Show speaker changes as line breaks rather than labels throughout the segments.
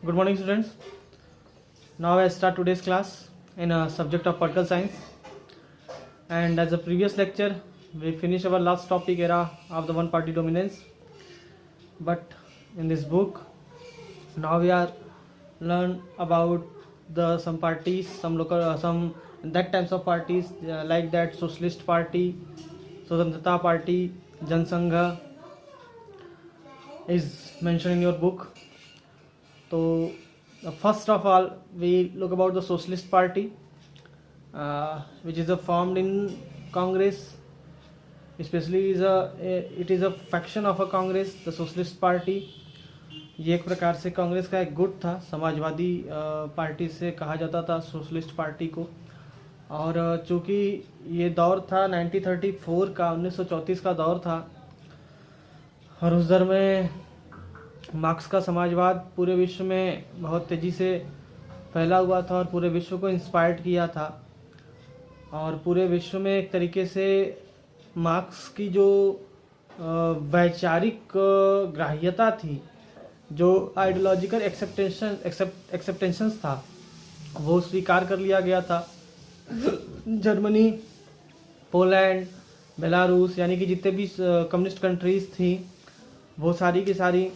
Good morning, students. Now I start today's class in a subject of political science. And as a previous lecture, we finished our last topic era of the one-party dominance. But in this book, now we are learn about the some parties, some local, some that types of parties like that Socialist Party, Swatantrata Party, Jansangha is mentioned in your book. So first of all, we look about the Socialist Party, which is formed in Congress. Especially it is a faction of a Congress, the Socialist Party. ये एक प्रकार से कांग्रेस का एक गुट था, Samajwadi party से कहा जाता था सोशलिस्ट पार्टी को। और चूँकि ये दौर था 1934 का, 1934 का दौर था, और उस दौर में मार्क्स का समाजवाद पूरे विश्व में बहुत तेज़ी से फैला हुआ था और पूरे विश्व को इंस्पायर्ड किया था। और पूरे विश्व में एक तरीके से मार्क्स की जो वैचारिक ग्राह्यता थी, जो आइडियोलॉजिकल एक्सेप्टेंशंस था, वो स्वीकार कर लिया गया था। जर्मनी, पोलैंड, बेलारूस, यानी कि जितने भी कम्युनिस्ट कंट्रीज़ थी, वो सारी की सारी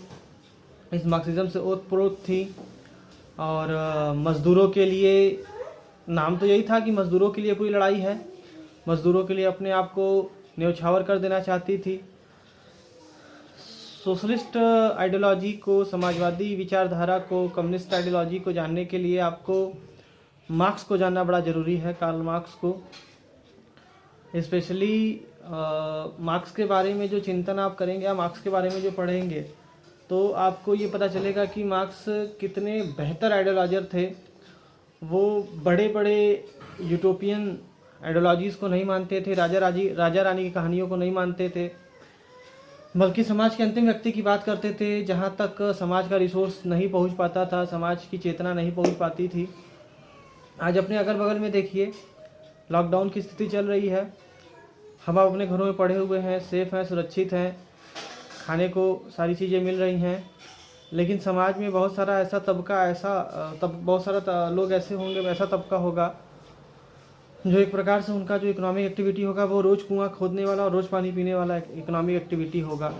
इस मार्क्सिज्म से ओतप्रोत थी। और मज़दूरों के लिए, नाम तो यही था कि मज़दूरों के लिए पूरी लड़ाई है, मज़दूरों के लिए अपने आप को न्यौछावर कर देना चाहती थी। सोशलिस्ट आइडियोलॉजी को, समाजवादी विचारधारा को, कम्युनिस्ट आइडियोलॉजी को जानने के लिए आपको मार्क्स को जानना बड़ा ज़रूरी है, कार्ल मार्क्स को। स्पेशली मार्क्स के बारे में जो चिंतन आप करेंगे या मार्क्स के बारे में जो पढ़ेंगे, तो आपको ये पता चलेगा कि मार्क्स कितने बेहतर आइडियोलॉजर थे। वो बड़े बड़े यूटोपियन आइडियोलॉजीज़ को नहीं मानते थे, राजा रानी की कहानियों को नहीं मानते थे, बल्कि समाज के अंतिम व्यक्ति की बात करते थे, जहाँ तक समाज का रिसोर्स नहीं पहुँच पाता था, समाज की चेतना नहीं पहुँच पाती थी। आज अपने अगल बगल में देखिए, लॉकडाउन की स्थिति चल रही है, हम अपने घरों में पड़े हुए हैं, सेफ़ हैं, सुरक्षित हैं, खाने को सारी चीज़ें मिल रही हैं, लेकिन समाज में बहुत सारा ऐसा तबका, बहुत सारा लोग ऐसे होंगे, ऐसा तबका होगा जो एक प्रकार से उनका जो इकोनॉमिक एक्टिविटी होगा वो रोज़ कुआं खोदने वाला और रोज़ पानी पीने वाला इकोनॉमिक एक्टिविटी होगा।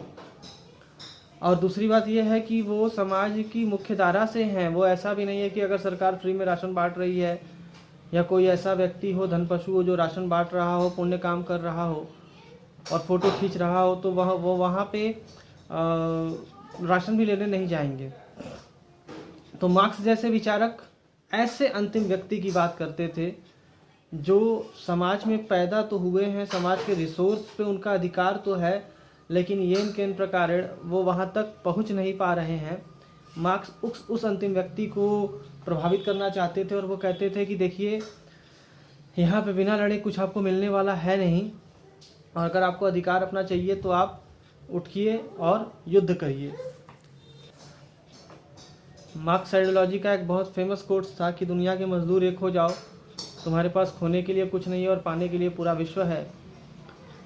और दूसरी बात यह है कि वो समाज की मुख्य धारा से हैं। वो ऐसा भी नहीं है कि अगर सरकार फ्री में राशन बांट रही है या कोई ऐसा व्यक्ति हो, धनपशु हो, जो राशन बांट रहा हो, पुण्य काम कर रहा हो और फ़ोटो खींच रहा हो, तो वो वहाँ पे राशन भी लेने नहीं जाएंगे। तो मार्क्स जैसे विचारक ऐसे अंतिम व्यक्ति की बात करते थे जो समाज में पैदा तो हुए हैं, समाज के रिसोर्स पे उनका अधिकार तो है, लेकिन ये इनके प्रकार वो वहाँ तक पहुँच नहीं पा रहे हैं। मार्क्स उस अंतिम व्यक्ति को प्रभावित करना चाहते थे और वो कहते थे कि देखिए, यहाँ पे बिना लड़े कुछ आपको मिलने वाला है नहीं, और अगर आपको अधिकार अपना चाहिए तो आप उठिए और युद्ध करिए। मार्क्स आइडियोलॉजी का एक बहुत फेमस कोट्स था कि दुनिया के मजदूर एक हो जाओ, तुम्हारे पास खोने के लिए कुछ नहीं है और पाने के लिए पूरा विश्व है।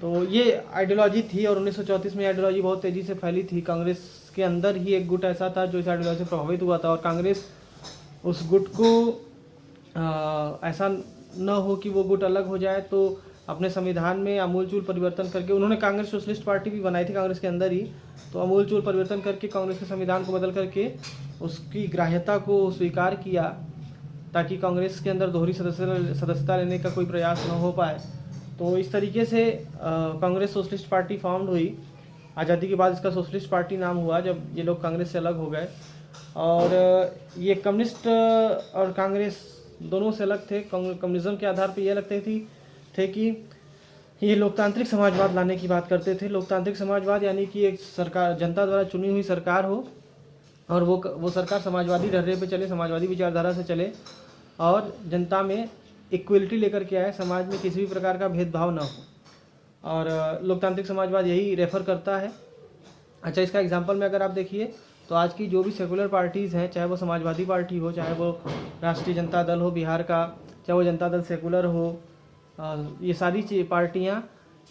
तो ये आइडियोलॉजी थी और 1934 में आइडियोलॉजी बहुत तेज़ी से फैली थी। कांग्रेस के अंदर ही एक गुट ऐसा था जो इस आइडियोलॉजी से प्रभावित हुआ था, और कांग्रेस उस गुट को ऐसा न हो कि वो गुट अलग हो जाए, तो अपने संविधान में आमूलचूल परिवर्तन करके, उन्होंने कांग्रेस सोशलिस्ट पार्टी भी बनाई थी कांग्रेस के अंदर ही, तो आमूलचूल परिवर्तन करके कांग्रेस के संविधान को बदल करके उसकी ग्राह्यता को स्वीकार किया, ताकि कांग्रेस के अंदर दोहरी सदस्यता लेने का कोई प्रयास न हो पाए। तो इस तरीके से कांग्रेस सोशलिस्ट पार्टी फॉर्म्ड हुई। आज़ादी के बाद इसका सोशलिस्ट पार्टी नाम हुआ, जब ये लोग कांग्रेस से अलग हो गए। और ये कम्युनिस्ट और कांग्रेस दोनों से अलग थे। कम्युनिज्म के आधार पर यह लगते थे कि ये लोकतांत्रिक समाजवाद लाने की बात करते थे। लोकतांत्रिक समाजवाद यानी कि एक सरकार, जनता द्वारा चुनी हुई सरकार हो, और वो सरकार समाजवादी ढर्रे पे चले, समाजवादी विचारधारा से चले, और जनता में इक्वलिटी लेकर के आए, समाज में किसी भी प्रकार का भेदभाव ना हो। और लोकतांत्रिक समाजवाद यही रेफर करता है। अच्छा, इसका एग्जांपल में अगर आप देखिए, तो आज की जो भी सेकुलर पार्टीज़ हैं, चाहे वो समाजवादी पार्टी हो, चाहे वो राष्ट्रीय जनता दल हो बिहार का, चाहे वो जनता दल सेकुलर हो, ये सारी पार्टियाँ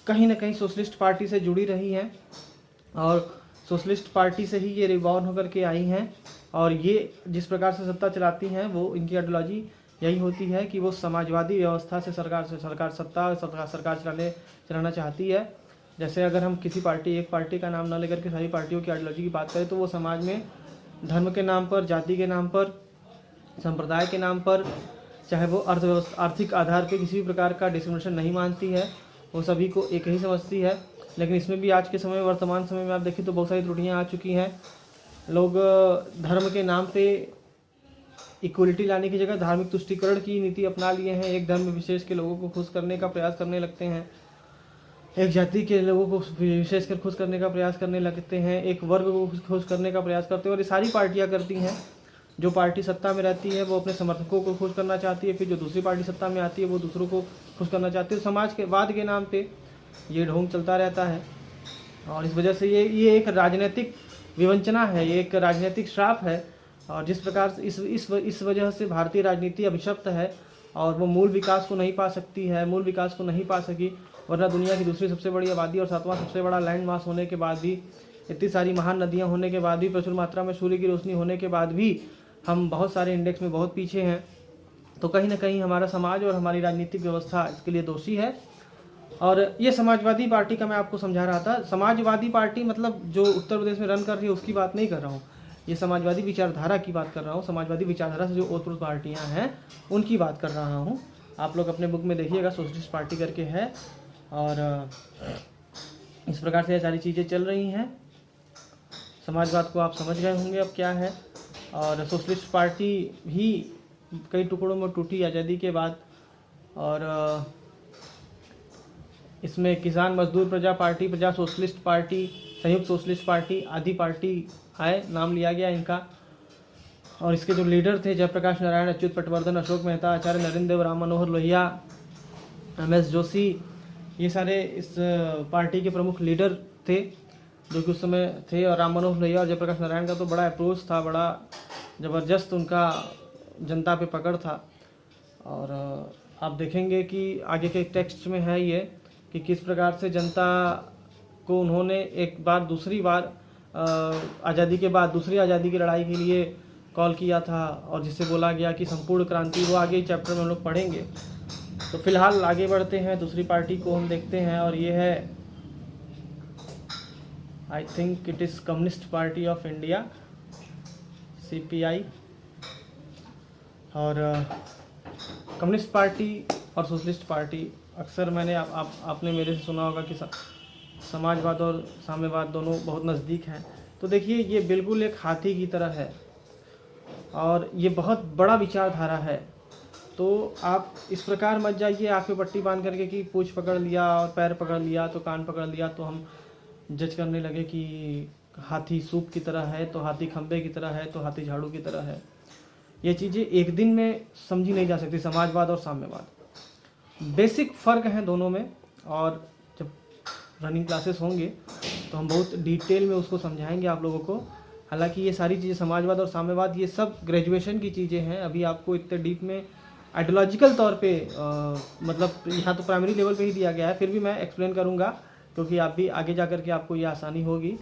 कहीं ना कहीं सोशलिस्ट पार्टी से जुड़ी रही हैं। और सोशलिस्ट पार्टी से ही ये रिबॉर्न होकर के आई हैं, और ये जिस प्रकार से सत्ता चलाती हैं वो इनकी आइडियोलॉजी यही होती है कि वो समाजवादी व्यवस्था से सरकार चलाना चाहती है। जैसे अगर हम किसी एक पार्टी का नाम न लेकर के सारी पार्टियों की आइडियोलॉजी की बात करें तो वो समाज में धर्म के नाम पर, जाति के नाम पर, संप्रदाय के नाम पर, चाहे वो अर्थव्यवस्था आर्थिक आधार पे किसी भी प्रकार का डिस्क्रिमिनेशन नहीं मानती है, वो सभी को एक ही समझती है। लेकिन इसमें भी आज के समय वर्तमान समय में आप देखें तो बहुत सारी त्रुटियाँ आ चुकी हैं। लोग धर्म के नाम पे इक्वलिटी लाने की जगह धार्मिक तुष्टीकरण की नीति अपना लिए हैं। एक धर्म विशेष के लोगों को खुश करने का प्रयास करने लगते हैं, एक जाति के लोगों को विशेषकर खुश करने का प्रयास करने लगते हैं, एक वर्ग को खुश करने का प्रयास करते हैं। और ये सारी पार्टियां करती हैं। जो पार्टी सत्ता में रहती है वो अपने समर्थकों को खुश करना चाहती है, फिर जो दूसरी पार्टी सत्ता में आती है वो दूसरों को खुश करना चाहती है। समाज के वाद के नाम पे ये ढोंग चलता रहता है, और इस वजह से ये एक राजनीतिक विवंचना है, ये एक राजनीतिक श्राप है। और जिस प्रकार से इस वजह से भारतीय राजनीति अभिशप्त है और वो मूल विकास को नहीं पा सकती है, मूल विकास को नहीं पा सकी। वरना दुनिया की दूसरी सबसे बड़ी आबादी और 7वां सबसे बड़ा लैंड मास होने के बाद भी, इतनी सारी महान नदियां होने के बाद भी, प्रचुर मात्रा में सूर्य की रोशनी होने के बाद भी हम बहुत सारे इंडेक्स में बहुत पीछे हैं। तो कहीं ना कहीं हमारा समाज और हमारी राजनीतिक व्यवस्था इसके लिए दोषी है। और ये समाजवादी पार्टी का मैं आपको समझा रहा था। समाजवादी पार्टी मतलब जो उत्तर प्रदेश में रन कर रही है उसकी बात नहीं कर रहा हूँ, ये समाजवादी विचारधारा की बात कर रहा हूँ। समाजवादी विचारधारा से जो ओतप्रोत पार्टियाँ हैं उनकी बात कर रहा हूँ। आप लोग अपने बुक में देखिएगा, सोशलिस्ट पार्टी करके है, और इस प्रकार से ये सारी चीज़ें चल रही हैं। समाजवाद को आप समझ गए होंगे अब क्या है। और सोशलिस्ट पार्टी भी कई टुकड़ों में टूटी आज़ादी के बाद, और इसमें किसान मजदूर प्रजा पार्टी, प्रजा सोशलिस्ट पार्टी, संयुक्त सोशलिस्ट पार्टी आदि पार्टी आए, नाम लिया गया इनका। और इसके जो लीडर थे जयप्रकाश नारायण, अच्युत पटवर्धन, अशोक मेहता, आचार्य नरेंद्र देव, राम मनोहर लोहिया, MS जोशी, ये सारे इस पार्टी के प्रमुख लीडर थे जो कि उस समय थे। और राम मनोहर लोहिया और जयप्रकाश नारायण का तो बड़ा अप्रोच था, बड़ा ज़बरदस्त उनका जनता पे पकड़ था। और आप देखेंगे कि आगे के टेक्स्ट में है ये कि किस प्रकार से जनता को उन्होंने एक बार दूसरी बार आज़ादी के बाद दूसरी आज़ादी की लड़ाई के लिए कॉल किया था, और जिससे बोला गया कि संपूर्ण क्रांति, वो आगे चैप्टर में हम लोग पढ़ेंगे। तो फिलहाल आगे बढ़ते हैं, दूसरी पार्टी को हम देखते हैं, और ये है I think it is communist party of India, CPI। और कम्युनिस्ट पार्टी और सोशलिस्ट पार्टी अक्सर मैंने आपने मेरे से सुना होगा कि समाजवाद और साम्यवाद दोनों बहुत नज़दीक हैं। तो देखिए ये बिल्कुल एक हाथी की तरह है और ये बहुत बड़ा विचारधारा है। तो आप इस प्रकार मत जाइए आँख पे पट्टी बांध करके कि पूंछ पकड़ लिया और पैर पकड़ लिया तो कान पकड़ लिया तो हम जज करने लगे कि हाथी सूप की तरह है, तो हाथी खंबे की तरह है, तो हाथी झाड़ू की तरह है। ये चीज़ें एक दिन में समझी नहीं जा सकती। समाजवाद और साम्यवाद बेसिक फ़र्क है दोनों में, और जब रनिंग क्लासेस होंगे तो हम बहुत डिटेल में उसको समझाएंगे आप लोगों को। हालांकि ये सारी चीज़ें समाजवाद और साम्यवाद ये सब ग्रेजुएशन की चीज़ें हैं, अभी आपको इतने डीप में आइडियोलॉजिकल तौर पे मतलब यहाँ तो प्राइमरी लेवल पे ही दिया गया है, फिर भी मैं एक्सप्लेन करूँगा क्योंकि आप भी आगे जा कर के आपको ये आसानी होगी।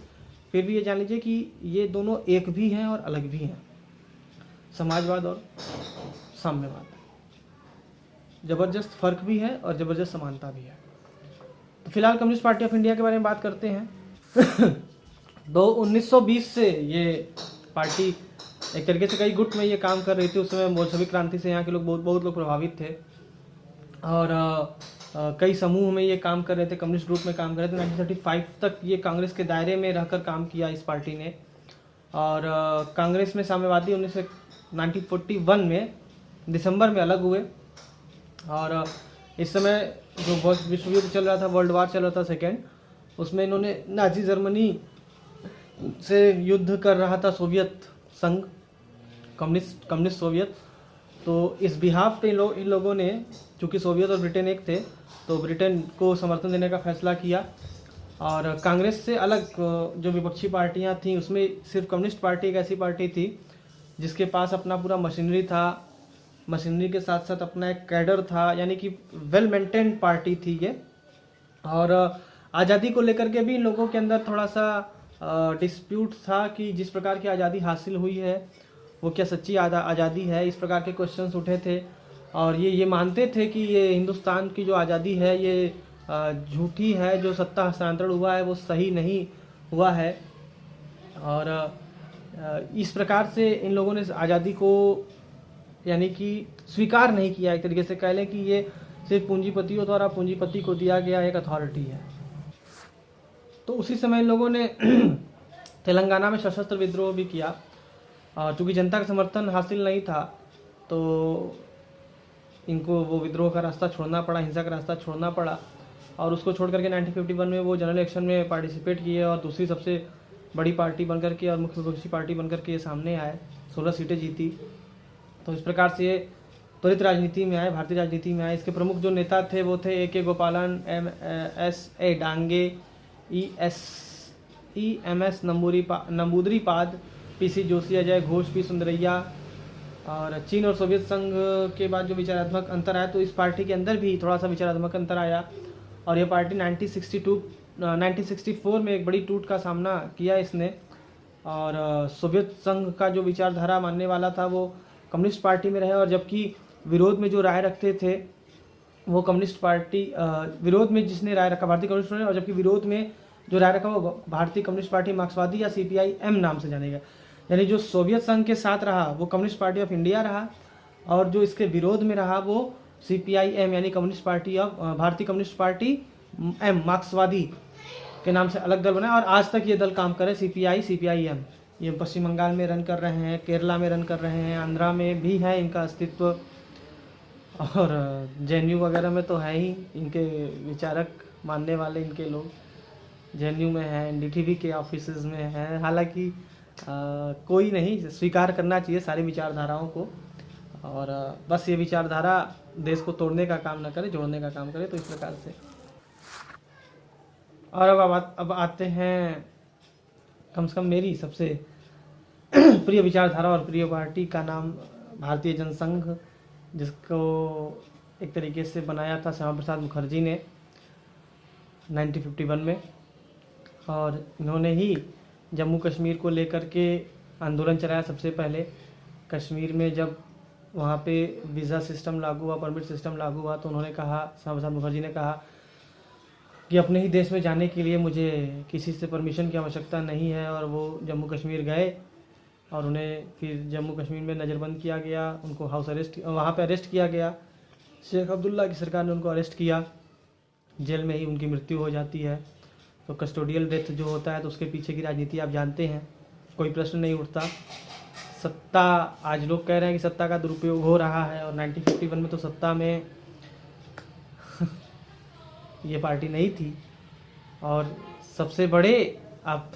फिर भी ये जान लीजिए कि ये दोनों एक भी हैं और अलग भी हैं, समाजवाद और साम्यवाद। ज़बरदस्त फ़र्क भी है और ज़बरदस्त समानता भी है। तो फिलहाल कम्युनिस्ट पार्टी ऑफ इंडिया के बारे में बात करते हैं। 1920 से ये पार्टी एक तरीके से कई गुट में ये काम कर रही थी। उस समय बोल्शेविक क्रांति से यहाँ के लोग बहुत लोग प्रभावित थे और कई समूह में ये काम कर रहे थे, कम्युनिस्ट ग्रुप में काम कर रहे थे। 1935 तक ये कांग्रेस के दायरे में रहकर काम किया इस पार्टी ने, और कांग्रेस में साम्यवादी 1941 में दिसंबर में अलग हुए। और इस समय जो विश्व युद्ध चल रहा था, वर्ल्ड वार चल रहा था सेकेंड, उसमें इन्होंने नाजी जर्मनी से युद्ध कर रहा था सोवियत संघ, कम्युनिस्ट सोवियत। तो इस बिहाफ पे इन लोगों ने, चूँकि सोवियत और ब्रिटेन एक थे, तो ब्रिटेन को समर्थन देने का फैसला किया। और कांग्रेस से अलग जो विपक्षी पार्टियां थीं उसमें सिर्फ कम्युनिस्ट पार्टी एक ऐसी पार्टी थी जिसके पास अपना पूरा मशीनरी था, मशीनरी के साथ साथ अपना एक कैडर था, यानी कि वेल मेंटेन्ड पार्टी थी ये। और आज़ादी को लेकर के भी इन लोगों के अंदर थोड़ा सा डिस्प्यूट था कि जिस प्रकार की आज़ादी हासिल हुई है वो क्या सच्ची आज़ादी है, इस प्रकार के क्वेश्चंस उठे थे। और ये मानते थे कि ये हिंदुस्तान की जो आज़ादी है ये झूठी है, जो सत्ता हस्तांतरण हुआ है वो सही नहीं हुआ है। और इस प्रकार से इन लोगों ने आज़ादी को यानी कि स्वीकार नहीं किया, एक तरीके से कह लें कि ये सिर्फ पूंजीपतियों द्वारा पूंजीपति को दिया गया एक अथॉरिटी है। तो उसी समय इन लोगों ने तेलंगाना में सशस्त्र विद्रोह भी किया, और चूँकि जनता का समर्थन हासिल नहीं था तो इनको वो विद्रोह का रास्ता छोड़ना पड़ा, हिंसा का रास्ता छोड़ना पड़ा। और उसको छोड़ करके 1951 में वो जनरल इलेक्शन में पार्टिसिपेट किए और दूसरी सबसे बड़ी पार्टी बनकर के और मुख्य विपक्षी पार्टी बनकर के सामने आए, 16 सीटें जीती। तो इस प्रकार से ये त्वरित राजनीति में आए, भारतीय राजनीति में आए। इसके प्रमुख जो नेता थे वो थे A.K. गोपालन, M.S.A. Dange, E.M.S. Namboodiripad, P.C. Joshi, Ajay Ghosh, P. Sundarayya. और चीन और सोवियत संघ के बाद जो विचारात्मक अंतर आया तो इस पार्टी के अंदर भी थोड़ा सा विचारात्मक अंतर आया, और यह पार्टी 1964 में एक बड़ी टूट का सामना किया इसने। और सोवियत संघ का जो विचारधारा मानने वाला था वो कम्युनिस्ट पार्टी में रहे, और जबकि विरोध में जो राय रखते थे वो कम्युनिस्ट पार्टी, विरोध में जिसने राय रखा भारतीय कम्युनिस्ट पार्टी, और जबकि विरोध में जो राय रखा वो भारतीय कम्युनिस्ट पार्टी मार्क्सवादी या CPIM नाम से जाने गया। यानी जो सोवियत संघ के साथ रहा वो कम्युनिस्ट पार्टी ऑफ इंडिया रहा, और जो इसके विरोध में रहा वो CPIM यानी कम्युनिस्ट पार्टी ऑफ भारतीय कम्युनिस्ट पार्टी M मार्क्सवादी के नाम से अलग दल बना। और आज तक ये दल काम करे, CPIM। ये पश्चिम बंगाल में रन कर रहे हैं, केरला में रन कर रहे हैं, आंध्रा में भी है इनका अस्तित्व, और JNU वगैरह में तो है ही इनके विचारक मानने वाले इनके लोग। JNU में है, NDTV के ऑफिसेज में है। हालांकि कोई नहीं स्वीकार करना चाहिए सारी विचारधाराओं को, और बस ये विचारधारा देश को तोड़ने का काम न करे, जोड़ने का काम करे। तो इस प्रकार से और अब आते हैं कम से कम मेरी सबसे प्रिय विचारधारा और प्रिय पार्टी का नाम भारतीय जनसंघ, जिसको एक तरीके से बनाया था श्यामा प्रसाद मुखर्जी ने 1951 में। और इन्होंने ही जम्मू कश्मीर को लेकर के आंदोलन चलाया सबसे पहले। कश्मीर में जब वहाँ पे वीज़ा सिस्टम लागू हुआ, परमिट सिस्टम लागू हुआ, तो उन्होंने कहा, श्यामा प्रसाद मुखर्जी ने कहा कि अपने ही देश में जाने के लिए मुझे किसी से परमिशन की आवश्यकता नहीं है। और वो जम्मू कश्मीर गए और उन्हें फिर जम्मू कश्मीर में नज़रबंद किया गया, उनको हाउस अरेस्ट, वहाँ पे अरेस्ट किया गया। शेख अब्दुल्ला की सरकार ने उनको अरेस्ट किया, जेल में ही उनकी मृत्यु हो जाती है। तो कस्टोडियल डेथ जो होता है तो उसके पीछे की राजनीति आप जानते हैं, कोई प्रश्न नहीं उठता। सत्ता, आज लोग कह रहे हैं कि सत्ता का दुरुपयोग हो रहा है, और 1951 में तो सत्ता में ये पार्टी नहीं थी। और सबसे बड़े आप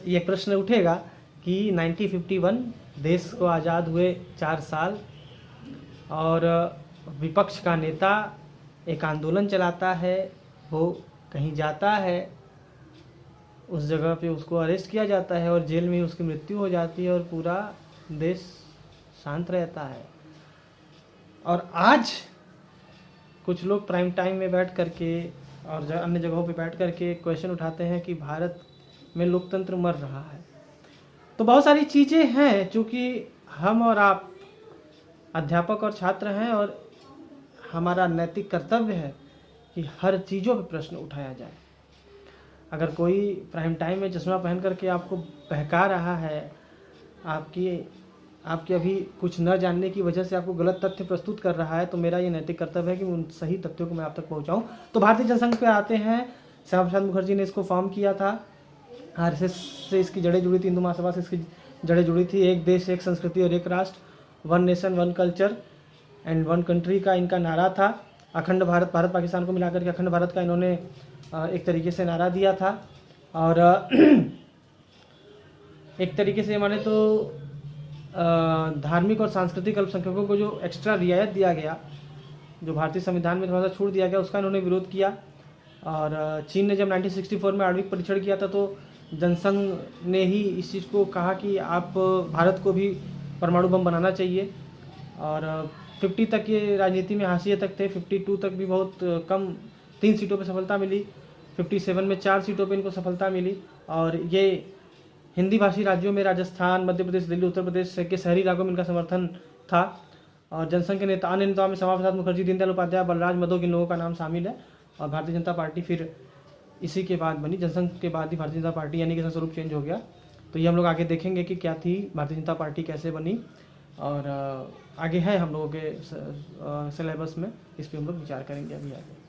ये प्रश्न उठेगा कि 1951 देश को आज़ाद हुए 4 साल, और विपक्ष का नेता एक आंदोलन चलाता है, वो कहीं जाता है, उस जगह पे उसको अरेस्ट किया जाता है और जेल में उसकी मृत्यु हो जाती है, और पूरा देश शांत रहता है। और आज कुछ लोग प्राइम टाइम में बैठ करके और अन्य जगहों पे बैठ करके क्वेश्चन उठाते हैं कि भारत में लोकतंत्र मर रहा है। तो बहुत सारी चीज़ें हैं, चूँकि हम और आप अध्यापक और छात्र हैं, और हमारा नैतिक कर्तव्य है कि हर चीज़ों पे प्रश्न उठाया जाए। अगर कोई प्राइम टाइम में चश्मा पहन करके आपको बहका रहा है, आपकी अभी कुछ न जानने की वजह से आपको गलत तथ्य प्रस्तुत कर रहा है, तो मेरा ये नैतिक कर्तव्य है कि उन सही तथ्यों को मैं आप तक पहुंचाऊं। तो भारतीय जनसंघ पे आते हैं। श्यामा प्रसाद मुखर्जी ने इसको फॉर्म किया था, RSS से इसकी जड़ें जुड़ी थी, हिंदू महासभा से इसकी जड़ें जुड़ी थी। एक देश, एक संस्कृति और एक राष्ट्र, 1 नेशन 1 कल्चर एंड 1 कंट्री का इनका नारा था। अखंड भारत, भारत पाकिस्तान को मिलाकर के अखंड भारत का इन्होंने एक तरीके से नारा दिया था। और एक तरीके से माने तो धार्मिक और सांस्कृतिक अल्पसंख्यकों को जो एक्स्ट्रा रियायत दिया गया, जो भारतीय संविधान में थोड़ा सा छूट दिया गया, उसका इन्होंने विरोध किया। और चीन ने जब 1964 में आणविक परीक्षण किया था तो जनसंघ ने ही इस चीज़ को कहा कि आप भारत को भी परमाणु बम बनाना चाहिए। और 50 तक ये राजनीति में हाशिए तक थे, 52 तक भी बहुत कम, 3 सीटों पर सफलता मिली। 57 में 4 सीटों पे इनको सफलता मिली। और ये हिंदी भाषी राज्यों में राजस्थान, मध्य प्रदेश, दिल्ली, उत्तर प्रदेश के शहरी इलाकों में इनका समर्थन था। और जनसंघ के नेता, अन्य नेताओं में श्यामा प्रसाद मुखर्जी, दीनदयाल उपाध्याय, बलराज मधोक, इन लोगों का नाम शामिल है। और भारतीय जनता पार्टी फिर इसी के बाद बनी, जनसंघ के बाद ही भारतीय जनता पार्टी, यानी कि इसका स्वरूप चेंज हो गया। तो ये हम लोग आगे देखेंगे कि क्या थी भारतीय जनता पार्टी, कैसे बनी, और आगे है हम लोगों के सिलेबस में, इस पर हम लोग विचार करेंगे अभी आगे।